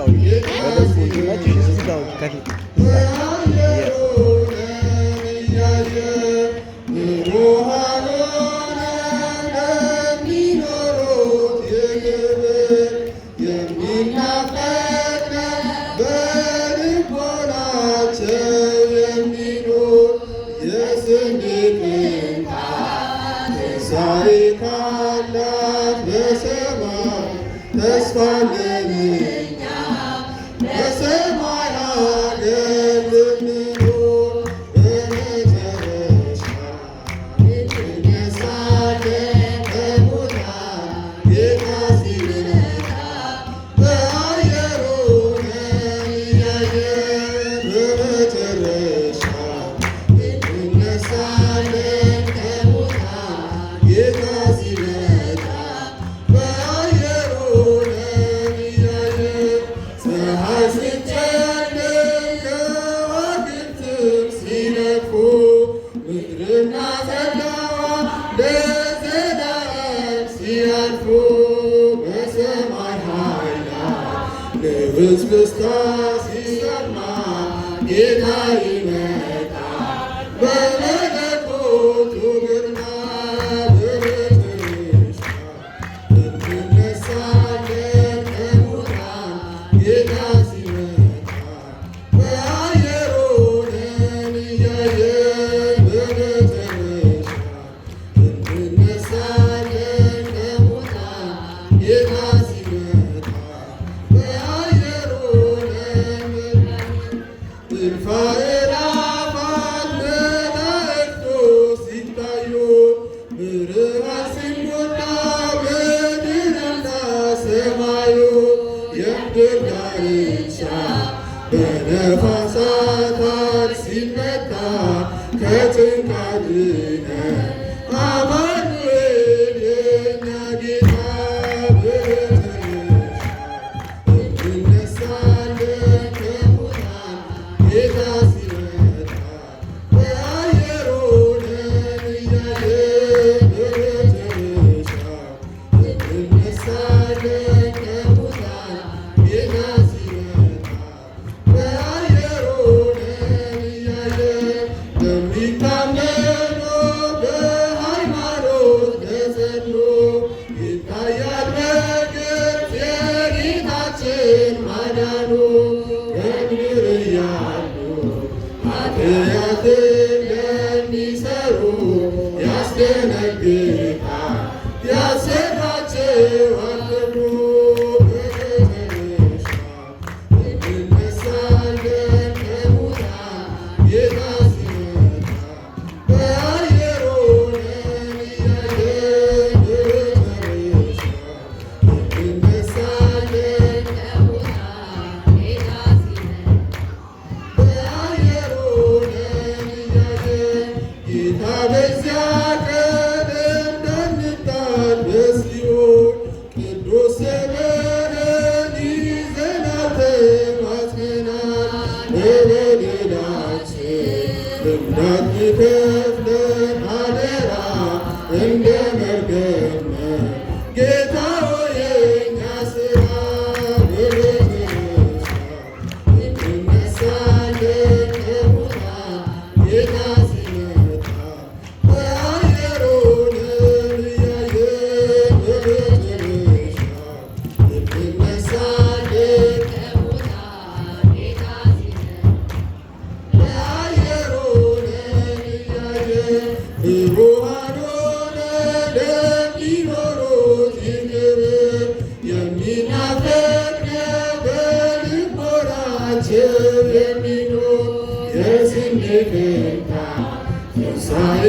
አውጪ በደንብ እንዲመችሽ እዚህ ጋር አውጪ ከፊት ተስፋ ለኛ በሰማይ ሀገር ልንኖር በመጨረሻ እንነሳለን ከሙታን ጌታ ሲመጣ በአየር ሆነን እያየን በመጨረሻ እንነሳለን ከሙታን ጌታ ሲመጣ ምድርና ጸጋዋ ለዘላለም ሲያልፉ በሰማይ ኃይላት ንብስብስታ ሲሰማ ጌታ ይመጣል በመለኮቱ ግርማ በመጨረሻ እንነሳለን ከሙታን ጌታ ሲመጣ በአየር ሆነን እያየን በነፋሳት ሲመታ ከጭንቅ አድነን አማኑኤል የእኛ ጌታ በመጨረሻ እንነሳለን ከሙታን ጌታ ሲመጣ በአየር ሆነን እያየን በመጨረሻ እንነሳለን ከሙታን ጌታ ለሚሰሩ ያስደነግጣል ያሰራቸዋል ክብሩ በመጨረሻ እንነሳለን ከሙታን ጌታ ሲመጣ በአየር ሆነን እያየን በመጨረሻ እንነሳለን ከሙታን ጌታ ሲመጣ በአየር ሆነን እያየን ጌታ በዚያ ቀን እንደንታደስ ሲሆን ቅዱስ ዘመንን ይዘናል ተማጽነናል በበደላችን እንዳትከፍለን አደራ እንደ መርገም ጌታ ሆይ የእኛ ሥራ በመጨረሻ እንነሳለን ከሙታን ጌታ ሲመጣ በአየር ሆነን እያየን በመጨረሻ እንነሳለን ከሙታን ጌታ ሲመጣ በአየር ሆነን እያየን ብሩሃን ሆነን ለሚኖሩት ክብር የሚናፈቅ ነው በልቦናችን የሚኖር የስንዴ ቅንጣት ትንሣኤ